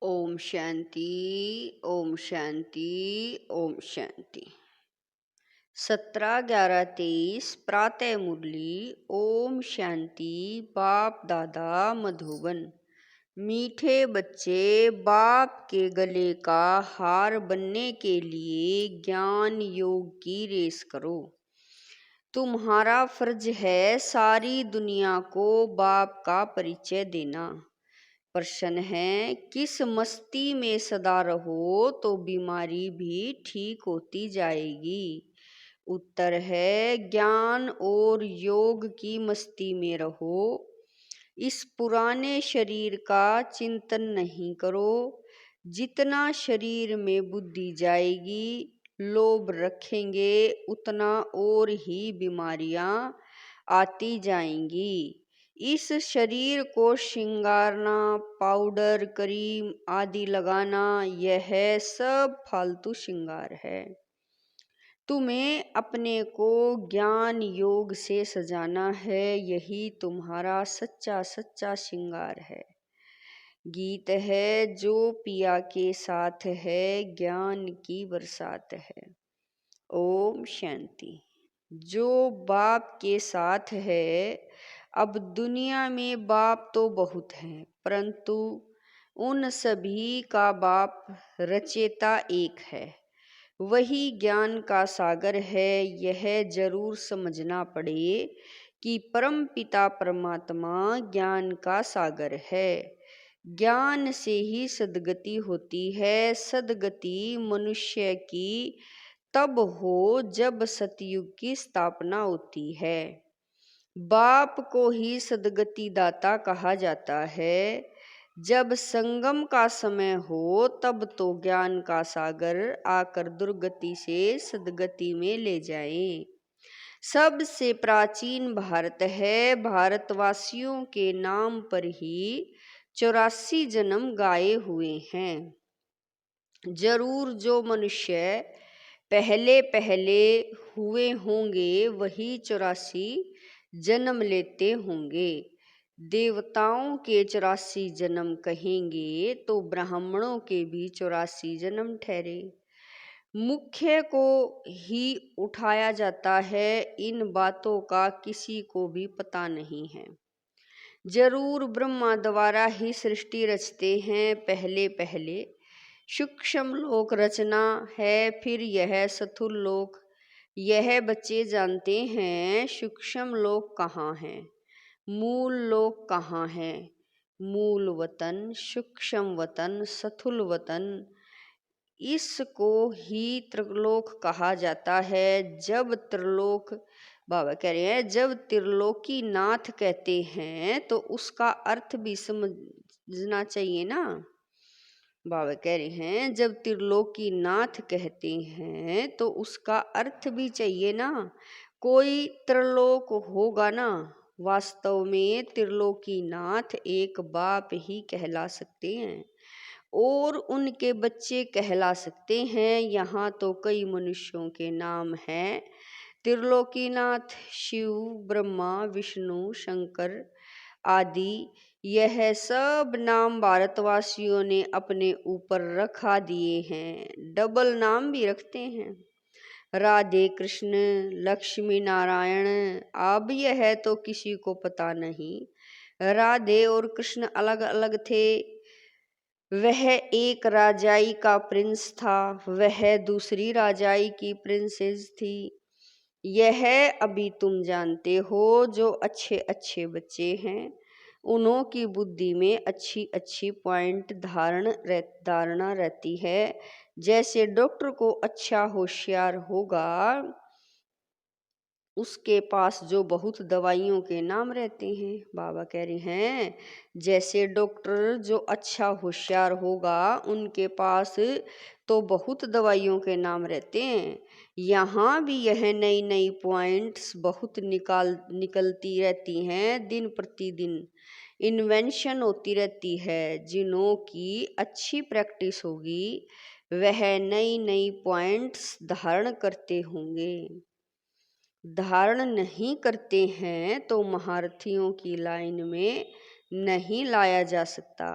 ओम शांति। ओम शांति। ओम शांति। 17/11/23 प्रातः मुरली। ओम शांति। बाप दादा मधुबन। मीठे बच्चे, बाप के गले का हार बनने के लिए ज्ञान योग की रेस करो। तुम्हारा फर्ज है सारी दुनिया को बाप का परिचय देना। प्रश्न है, किस मस्ती में सदा रहो तो बीमारी भी ठीक होती जाएगी। उत्तर है, ज्ञान और योग की मस्ती में रहो। इस पुराने शरीर का चिंतन नहीं करो। जितना शरीर में बुद्धि जाएगी, लोभ रखेंगे, उतना और ही बीमारियां आती जाएंगी। इस शरीर को श्रृंगारना, पाउडर, क्रीम आदि लगाना, यह सब फालतू श्रृंगार है। तुम्हें अपने को ज्ञान योग से सजाना है, यही तुम्हारा सच्चा सच्चा श्रृंगार है। गीत है, जो पिया के साथ है ज्ञान की बरसात है। ओम शांति। जो बाप के साथ है, अब दुनिया में बाप तो बहुत हैं, परंतु उन सभी का बाप रचेता एक है। वही ज्ञान का सागर है। यह जरूर समझना पड़े कि परम पिता परमात्मा ज्ञान का सागर है। ज्ञान से ही सद्गति होती है। सद्गति मनुष्य की तब हो जब सतयुग की स्थापना होती है। बाप को ही सद्गति दाता कहा जाता है। जब संगम का समय हो, तब तो ज्ञान का सागर आकर दुर्गति से सद्गति में ले जाए। सबसे प्राचीन भारत है। भारतवासियों के नाम पर ही 84 जन्म गाए हुए हैं। जरूर जो मनुष्य पहले पहले हुए होंगे, वही 84 जन्म लेते होंगे। देवताओं के 84 जन्म कहेंगे तो ब्राह्मणों के भी 84 जन्म ठहरे। मुख्य को ही उठाया जाता है। इन बातों का किसी को भी पता नहीं है। जरूर ब्रह्मा द्वारा ही सृष्टि रचते हैं। पहले पहले सूक्ष्म लोक रचना है, फिर यह स्थूल लोक। यह बच्चे जानते हैं सूक्ष्म लोक कहाँ है, मूल लोक कहाँ है। मूल वतन, सूक्ष्म वतन, स्थूल वतन, इसको ही त्रिलोक कहा जाता है। जब त्रिलोक, बाबा कह रहे हैं, जब त्रिलोकी नाथ कहते हैं तो उसका अर्थ भी समझना चाहिए ना। बाबा कह रहे हैं, जब त्रिलोकी नाथ कहते हैं तो उसका अर्थ भी चाहिए ना। कोई त्रिलोक होगा ना। वास्तव में त्रिलोकी नाथ एक बाप ही कहला सकते हैं और उनके बच्चे कहला सकते हैं। यहाँ तो कई मनुष्यों के नाम हैं। त्रिलोकीनाथ शिव, ब्रह्मा, विष्णु, शंकर आदि, यह सब नाम भारतवासियों ने अपने ऊपर रखा दिए हैं। डबल नाम भी रखते हैं, राधे कृष्ण, लक्ष्मी नारायण। अब यह तो किसी को पता नहीं। राधे और कृष्ण अलग अलग थे। वह एक राजाई का प्रिंस था, वह दूसरी राजाई की प्रिंसेस थी। यह अभी तुम जानते हो। जो अच्छे अच्छे बच्चे हैं, उन्हों की बुद्धि में अच्छी अच्छी पॉइंट धारणा रहती है। जैसे डॉक्टर को अच्छा होशियार होगा, उसके पास जो बहुत दवाइयों के नाम रहते हैं। बाबा कह रहे हैं, जैसे डॉक्टर जो अच्छा होशियार होगा, उनके पास तो बहुत दवाइयों के नाम रहते हैं। यहाँ भी यह नई नई पॉइंट्स बहुत निकलती रहती हैं। दिन प्रतिदिन इन्वेंशन होती रहती है। जिन्हों की अच्छी प्रैक्टिस होगी, वह नई नई पॉइंट्स धारण करते होंगे। धारण नहीं करते हैं तो महारथियों की लाइन में नहीं लाया जा सकता।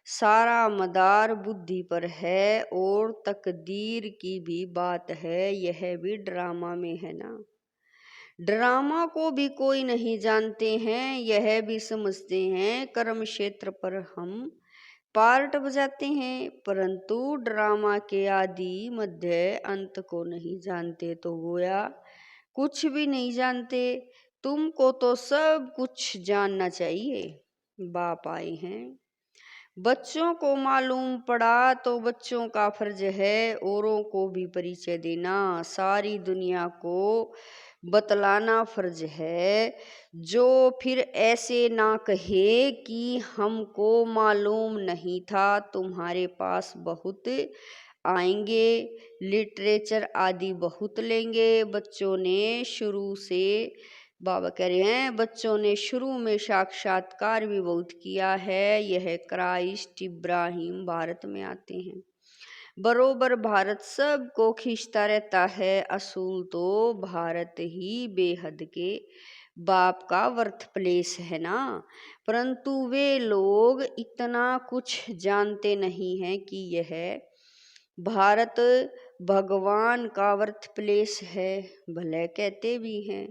सारा मदार बुद्धि पर है और तकदीर की भी बात है, यह भी ड्रामा में है ना। ड्रामा को भी कोई नहीं जानते हैं, यह भी समझते हैं कर्म क्षेत्र पर हम पार्ट बजाते हैं, परंतु ड्रामा के आदि मध्य अंत को नहीं जानते, तो गोया कुछ भी नहीं जानते। तुमको तो सब कुछ जानना चाहिए। बाप आए हैं, बच्चों को मालूम पड़ा तो बच्चों का फर्ज है औरों को भी परिचय देना, सारी दुनिया को बतलाना फर्ज है। जो फिर ऐसे ना कहे कि हमको मालूम नहीं था, तुम्हारे पास बहुत आएंगे, लिटरेचर आदि बहुत लेंगे। बच्चों ने शुरू से, बाबा कह रहे हैं, बच्चों ने शुरू में साक्षात्कार भी बहुत किया है। यह क्राइस्ट इब्राहिम भारत में आते हैं, बरोबर भारत सबको खींचता रहता है। असूल तो भारत ही बेहद के बाप का वर्थ प्लेस है ना, परंतु वे लोग इतना कुछ जानते नहीं हैं कि यह भारत भगवान का वर्थ प्लेस है। भले कहते भी हैं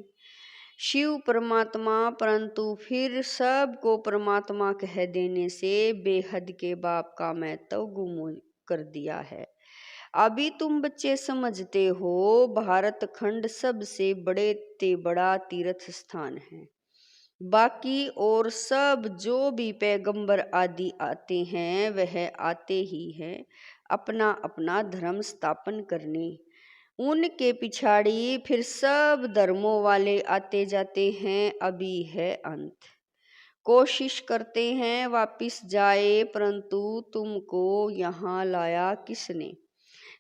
शिव परमात्मा, परंतु फिर सबको परमात्मा कह देने से बेहद के बाप का महत्व गुम कर दिया है। अभी तुम बच्चे समझते हो भारत खंड सबसे बड़े ते बड़ा तीर्थ स्थान है। बाकी और सब जो भी पैगंबर आदि आते हैं वह आते ही हैं अपना अपना धर्म स्थापन करने। उनके पिछाड़ी फिर सब धर्मों वाले आते जाते हैं। अभी है अंत, कोशिश करते हैं वापिस जाए, परंतु तुमको यहाँ लाया किसने?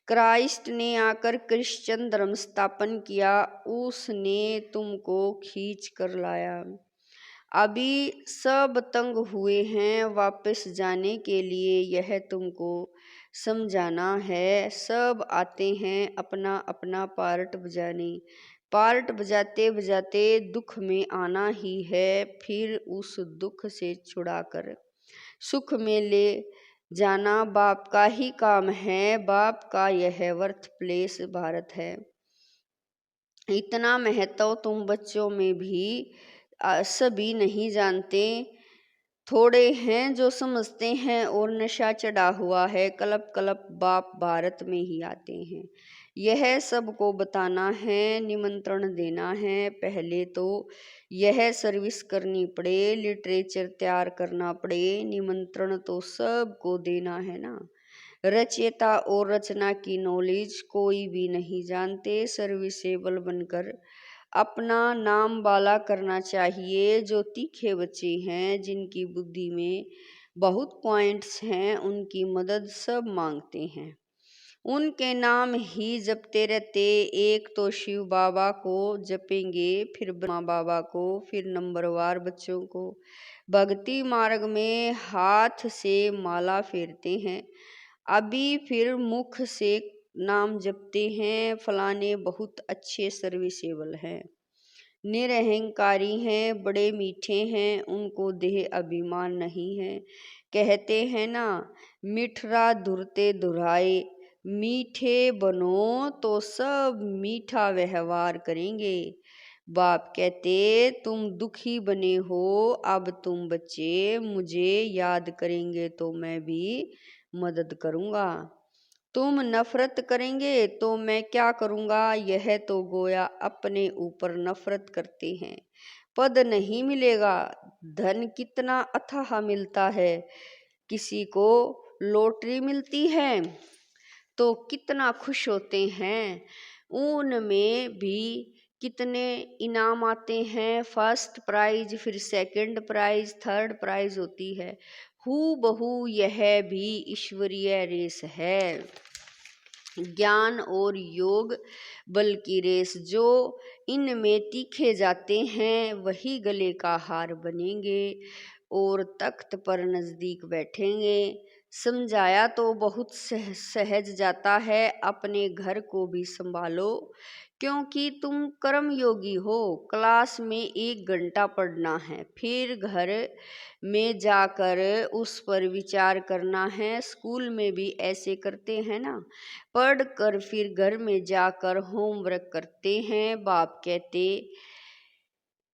क्राइस्ट ने आकर क्रिश्चियन धर्म स्थापन किया, उसने तुमको खींच कर लाया। अभी सब तंग हुए हैं वापस जाने के लिए, यह तुमको समझाना है। सब आते हैं अपना अपना पार्ट बजाने, पार्ट बजाते बजाते दुख में आना ही है, फिर उस दुख से छुड़ाकर सुख में ले जाना बाप का ही काम है। बाप का यह वर्थ प्लेस भारत है। इतना महत्व तुम बच्चों में भी सभी नहीं जानते, थोड़े हैं जो समझते हैं और नशा चढ़ा हुआ है। कलप कलप बाप भारत में ही आते हैं, यह सबको बताना है, निमंत्रण देना है। पहले तो यह सर्विस करनी पड़े, लिटरेचर तैयार करना पड़े, निमंत्रण तो सबको देना है ना। रचयिता और रचना की नॉलेज कोई भी नहीं जानते, सर्विसेबल बनकर अपना नाम बाला करना चाहिए। जो तीखे बच्चे हैं, जिनकी बुद्धि में बहुत पॉइंट्स हैं, उनकी मदद सब मांगते हैं, उनके नाम ही जपते रहते। एक तो शिव बाबा को जपेंगे, फिर ब्रह्मा बाबा को, फिर नंबरवार बच्चों को भक्ति मार्ग में हाथ से माला फेरते हैं। अभी फिर मुख से नाम जपते हैं। फलाने बहुत अच्छे सर्विसेबल हैं, निरहंकारी हैं, बड़े मीठे हैं, उनको देह अभिमान नहीं है। कहते हैं ना, मिठरा धुरते धुराए, मीठे बनो तो सब मीठा व्यवहार करेंगे। बाप कहते तुम दुखी बने हो, अब तुम बच्चे मुझे याद करेंगे तो मैं भी मदद करूँगा। तुम नफरत करेंगे तो मैं क्या करूँगा? यह तो गोया अपने ऊपर नफरत करते हैं। पद नहीं मिलेगा, धन कितना अथाह मिलता है। किसी को लॉटरी मिलती है तो कितना खुश होते हैं, उनमें भी कितने इनाम आते हैं। फर्स्ट प्राइज, फिर सेकंड प्राइज, थर्ड प्राइज होती है। हूबहू यह भी ईश्वरीय रेस है, ज्ञान और योग बल की रेस। जो इनमें तीखे जाते हैं वही गले का हार बनेंगे। और तख्त पर नजदीक बैठेंगे। समझाया तो बहुत सहज जाता है, अपने घर को भी संभालो क्योंकि तुम कर्मयोगी हो। क्लास में 1 घंटा पढ़ना है, फिर घर में जाकर उस पर विचार करना है। स्कूल में भी ऐसे करते हैं ना, पढ़ कर फिर घर में जाकर होमवर्क करते हैं। बाप कहते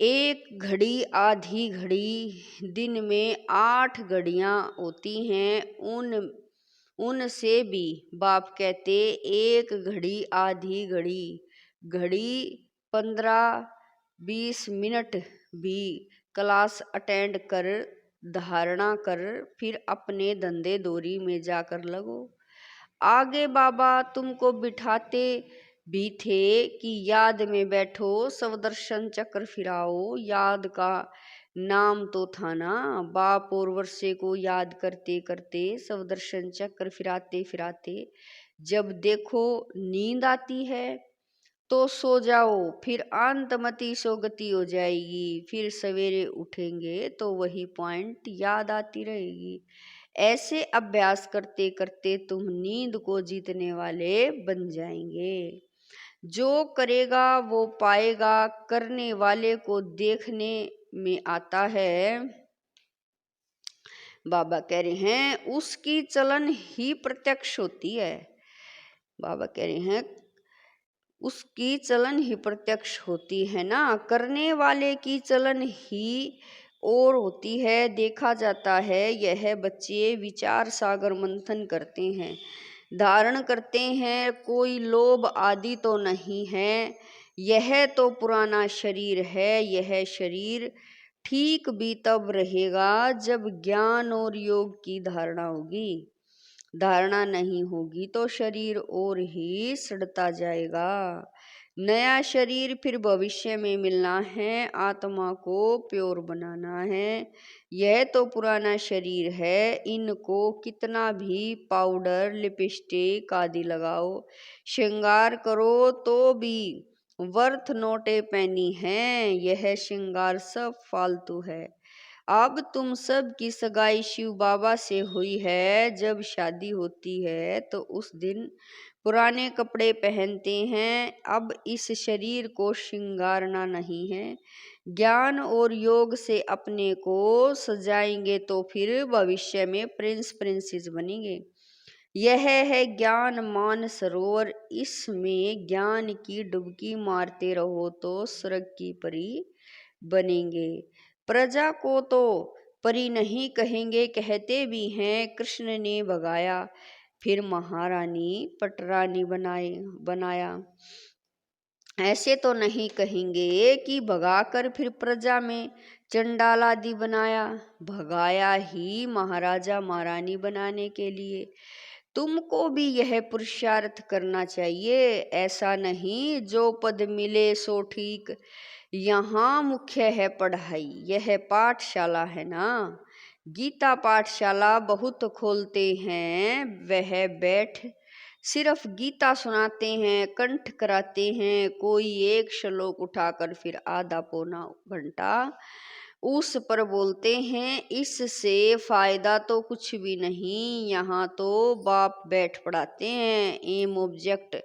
1 घड़ी आधी घड़ी, दिन में 8 घड़ियां होती हैं, उनसे भी। बाप कहते 1 घड़ी आधी घड़ी, घड़ी 15-20 मिनट भी क्लास अटेंड कर, धारणा कर, फिर अपने धंधे दोरी में जाकर लगो। आगे बाबा तुमको बिठाते भी थे कि याद में बैठो, स्वदर्शन चक्र फिराओ। याद का नाम तो था ना। बाप और वर्षे को याद करते करते स्वदर्शन चक्र फिराते फिराते जब देखो नींद आती है तो सो जाओ, फिर अंतमति सोगति हो जाएगी। फिर सवेरे उठेंगे तो वही पॉइंट याद आती रहेगी। ऐसे अभ्यास करते करते तुम नींद को जीतने वाले बन जाएंगे। जो करेगा वो पाएगा, करने वाले को देखने में आता है। बाबा कह रहे हैं उसकी चलन ही प्रत्यक्ष होती है। बाबा कह रहे हैं उसकी चलन ही प्रत्यक्ष होती है ना, करने वाले की चलन ही और होती है। देखा जाता है यह बच्चे विचार सागर मंथन करते हैं, धारण करते हैं, कोई लोभ आदि तो नहीं है। यह तो पुराना शरीर है। यह शरीर ठीक भी तब रहेगा जब ज्ञान और योग की धारणा होगी। धारणा नहीं होगी तो शरीर और ही सड़ता जाएगा। नया शरीर फिर भविष्य में मिलना है, आत्मा को प्योर बनाना है। यह तो पुराना शरीर है, इनको कितना भी पाउडर लिपस्टिक आदि लगाओ, श्रृंगार करो तो भी वर्थ नोटे पैनी है। यह श्रृंगार सब फालतू है। अब तुम सब की सगाई शिव बाबा से हुई है। जब शादी होती है तो उस दिन पुराने कपड़े पहनते हैं। अब इस शरीर को श्रृंगारना नहीं है, ज्ञान और योग से अपने को सजाएंगे तो फिर भविष्य में प्रिंस प्रिंसेस बनेंगे। यह है ज्ञान मान सरोवर, इसमें ज्ञान की डुबकी मारते रहो तो स्वर्ग की परी बनेंगे। प्रजा को तो परी नहीं कहेंगे, कहते भी हैं कृष्ण ने भगाया फिर महारानी पटरानी बनाया। ऐसे तो नहीं कहेंगे कि भगाकर फिर प्रजा में चंडाल आदि बनाया। भगाया ही महाराजा महारानी बनाने के लिए। तुमको भी यह पुरुषार्थ करना चाहिए। ऐसा नहीं जो पद मिले सो ठीक। यहाँ मुख्य है पढ़ाई। यह पाठशाला है ना, गीता पाठशाला बहुत खोलते हैं। वह बैठ सिर्फ गीता सुनाते हैं, कंठ कराते हैं। कोई एक श्लोक उठाकर फिर आधा पौना घंटा उस पर बोलते हैं। इससे फायदा तो कुछ भी नहीं। यहाँ तो बाप बैठ पढ़ाते हैं, एम ऑब्जेक्ट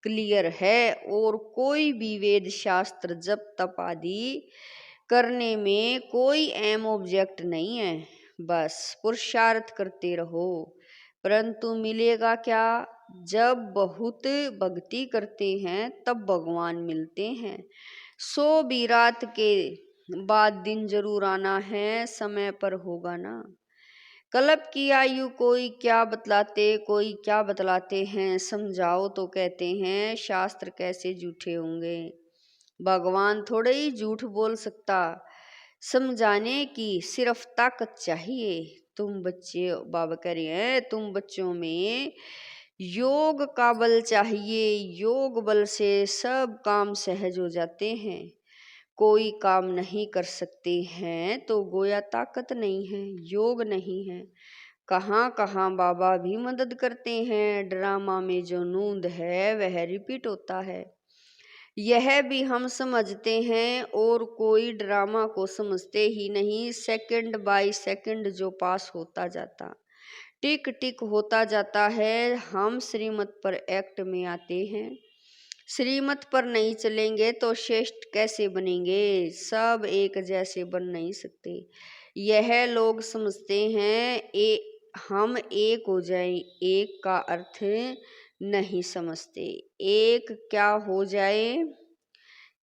क्लियर है और कोई भी वेद शास्त्र जप तप आदि करने में कोई एम ऑब्जेक्ट नहीं है। बस पुरुषार्थ करते रहो। परंतु मिलेगा क्या? जब बहुत भक्ति करते हैं तब भगवान मिलते हैं। सो भी रात के बाद दिन जरूर आना है, समय पर होगा ना। कल्प की आयु कोई क्या बतलाते कोई क्या बतलाते हैं, समझाओ तो कहते हैं शास्त्र कैसे झूठे होंगे। भगवान थोड़े ही झूठ बोल सकता। समझाने की सिर्फ ताकत चाहिए। तुम बच्चे, बाबा कह रहे हैं तुम बच्चों में योग का बल चाहिए। योग बल से सब काम सहज हो जाते हैं। कोई काम नहीं कर सकते हैं तो गोया ताकत नहीं है, योग नहीं है। कहाँ कहाँ बाबा भी मदद करते हैं। ड्रामा में जो नूंद है वह रिपीट होता है। यह भी हम समझते हैं और कोई ड्रामा को समझते ही नहीं। सेकंड बाय सेकंड जो पास होता जाता, टिक टिक होता जाता है, हम श्रीमत पर एक्ट में आते हैं। श्रीमत पर नहीं चलेंगे तो श्रेष्ठ कैसे बनेंगे? सब एक जैसे बन नहीं सकते। यह लोग समझते हैं हम एक हो जाएं, एक का अर्थ नहीं समझते। एक क्या हो जाए?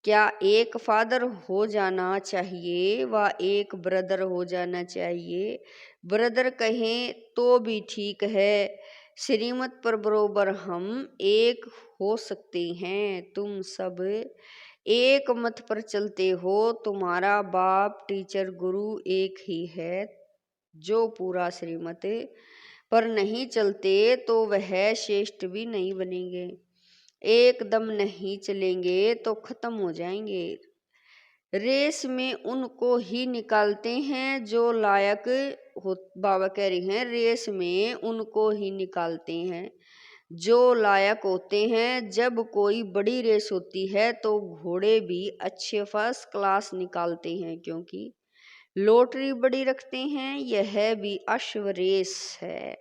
क्या एक फादर हो जाना चाहिए व एक ब्रदर हो जाना चाहिए? ब्रदर कहें तो भी ठीक है। श्रीमत पर बरोबर हम एक हो सकते हैं। तुम सब एक मत पर चलते हो। तुम्हारा बाप टीचर गुरु एक ही है। जो पूरा श्रीमत पर नहीं चलते तो वह श्रेष्ठ भी नहीं बनेंगे। एकदम नहीं चलेंगे तो खत्म हो जाएंगे। रेस में उनको ही निकालते हैं जो लायक हो। बाबा कह रहे हैं रेस में उनको ही निकालते हैं जो लायक होते हैं। जब कोई बड़ी रेस होती है तो घोड़े भी अच्छे फर्स्ट क्लास निकालते हैं, क्योंकि लॉटरी बड़ी रखते हैं। यह भी अश्व रेस है।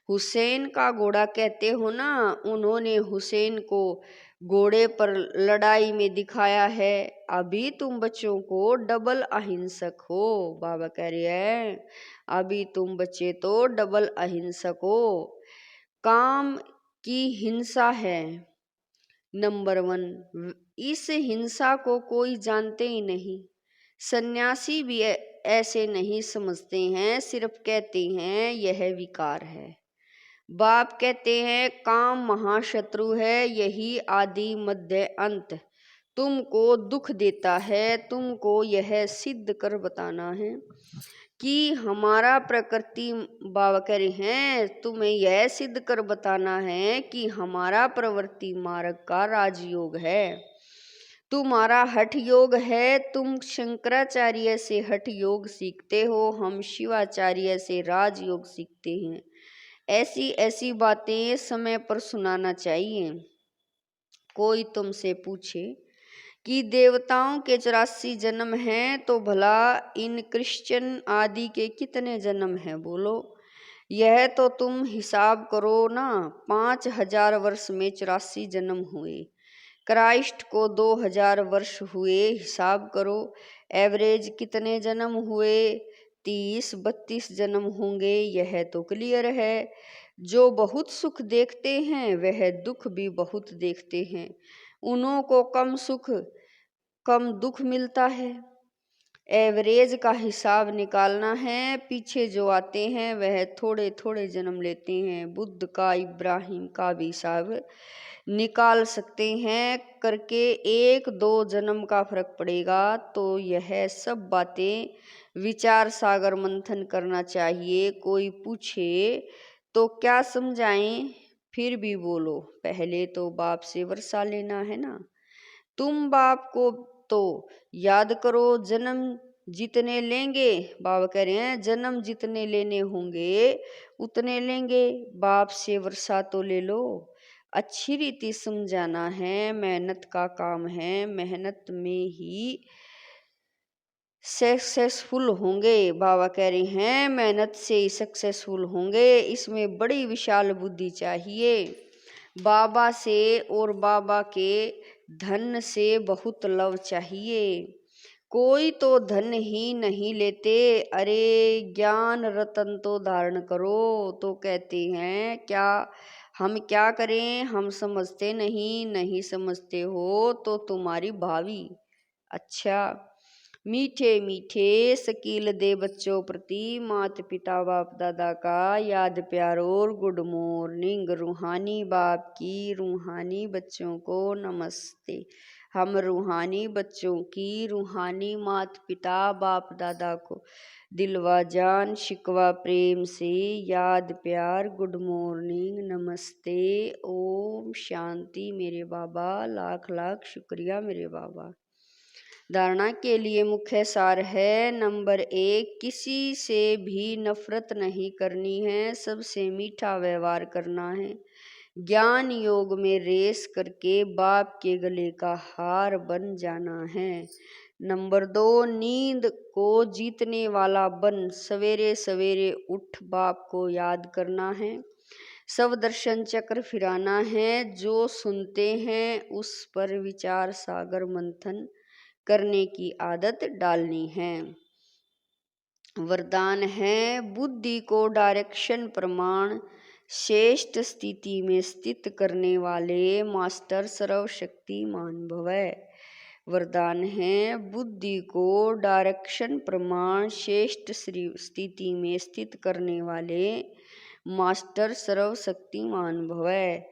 हुसैन का घोड़ा कहते हो ना, उन्होंने हुसैन को घोड़े पर लड़ाई में दिखाया है। अभी तुम बच्चों को डबल अहिंसक हो। बाबा कह रहे हैं अभी तुम बच्चे तो डबल अहिंसक हो। काम की हिंसा है नंबर 1। इस हिंसा को कोई जानते ही नहीं। सन्यासी भी ऐसे नहीं समझते हैं, सिर्फ कहते हैं यह विकार है। बाप कहते हैं काम महाशत्रु है, यही आदि मध्य अंत तुमको दुख देता है। तुमको यह सिद्ध कर बताना है कि हमारा प्रकृति, बाबा कह रहे हैं तुम्हें यह सिद्ध कर बताना है कि हमारा प्रवृत्ति मार्ग का राजयोग है, तुम्हारा हठ योग है। तुम शंकराचार्य से हठ योग सीखते हो, हम शिवाचार्य से राजयोग सीखते हैं। ऐसी ऐसी बातें समय पर सुनाना चाहिए। कोई तुमसे पूछे कि देवताओं के 84 जन्म हैं तो भला इन क्रिश्चियन आदि के कितने जन्म हैं? बोलो। यह तो तुम हिसाब करो ना। 5000 वर्ष में 84 जन्म हुए। क्राइस्ट को 2000 वर्ष हुए। हिसाब करो एवरेज कितने जन्म हुए? 30-32 जन्म होंगे। यह तो क्लियर है। जो बहुत सुख देखते हैं वह दुख भी बहुत देखते हैं। उन्हों को कम सुख कम दुख मिलता है। एवरेज का हिसाब निकालना है। पीछे जो आते हैं वह थोड़े थोड़े जन्म लेते हैं। बुद्ध का, इब्राहिम का भी हिसाब निकाल सकते हैं करके। 1-2 जन्म का फर्क पड़ेगा। तो यह सब बातें विचार सागर मंथन करना चाहिए। कोई पूछे तो क्या समझाएं? फिर भी बोलो। पहले तो बाप से वर्षा लेना है ना। तुम बाप को तो याद करो। जन्म जितने लेंगे, बाबा कह रहे हैं जन्म जितने लेने होंगे उतने लेंगे। बाप से वर्षा तो ले लो। अच्छी रीति समझाना है। मेहनत का काम है। मेहनत में ही सक्सेसफुल होंगे। बाबा कह रहे हैं मेहनत से ही सक्सेसफुल होंगे। इसमें बड़ी विशाल बुद्धि चाहिए। बाबा से और बाबा के धन से बहुत लव चाहिए। कोई तो धन ही नहीं लेते। अरे ज्ञान रतन तो धारण करो। तो कहते हैं क्या हम क्या करें? हम समझते नहीं। नहीं समझते हो तो तुम्हारी भावी। अच्छा, मीठे मीठे शकील दे बच्चों प्रति माता पिता बाप दादा का याद प्यार और गुड मॉर्निंग। रूहानी बाप की रूहानी बच्चों को नमस्ते। हम रूहानी बच्चों की रूहानी माता पिता बाप दादा को दिलवा जान शिकवा प्रेम से याद प्यार गुड मॉर्निंग नमस्ते। ओम शांति मेरे बाबा। लाख लाख शुक्रिया मेरे बाबा। धारणा के लिए मुख्य सार है नंबर 1, किसी से भी नफरत नहीं करनी है, सबसे मीठा व्यवहार करना है। ज्ञान योग में रेस करके बाप के गले का हार बन जाना है। नंबर 2, नींद को जीतने वाला बन सवेरे सवेरे उठ बाप को याद करना है। सब दर्शन चक्र फिराना है। जो सुनते हैं उस पर विचार सागर मंथन करने की आदत डालनी है। वरदान है, बुद्धि को डायरेक्शन प्रमाण श्रेष्ठ स्थिति में स्थित करने वाले मास्टर सर्वशक्तिमान भवै। वरदान है, बुद्धि को डायरेक्शन प्रमाण श्रेष्ठ स्थिति में स्थित करने वाले मास्टर सर्वशक्तिमान भवै।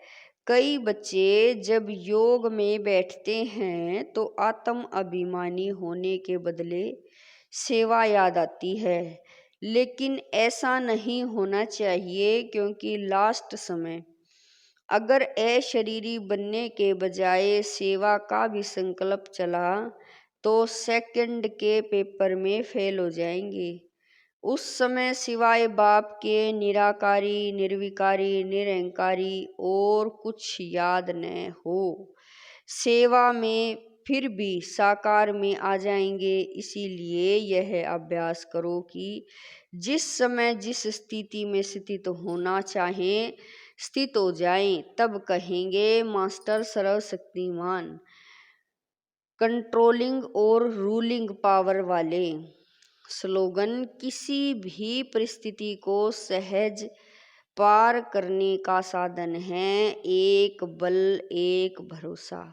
कई बच्चे जब योग में बैठते हैं तो आत्म अभिमानी होने के बदले सेवा याद आती है, लेकिन ऐसा नहीं होना चाहिए, क्योंकि लास्ट समय अगर अशरीरी बनने के बजाय सेवा का भी संकल्प चला तो सेकंड के पेपर में फेल हो जाएंगे। उस समय सिवाय बाप के निराकारी, निर्विकारी, निरंकारी और कुछ याद न हो। सेवा में फिर भी साकार में आ जाएंगे। इसीलिए यह अभ्यास करो कि जिस समय जिस स्थिति में स्थित होना चाहें स्थित हो जाएं, तब कहेंगे मास्टर सर्वशक्तिमान, कंट्रोलिंग और रूलिंग पावर वाले। स्लोगन, किसी भी परिस्थिति को सहज पार करने का साधन है एक बल एक भरोसा।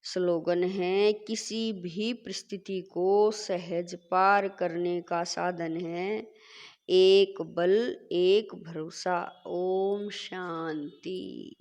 स्लोगन है, किसी भी परिस्थिति को सहज पार करने का साधन है एक बल एक भरोसा। ओम शांति।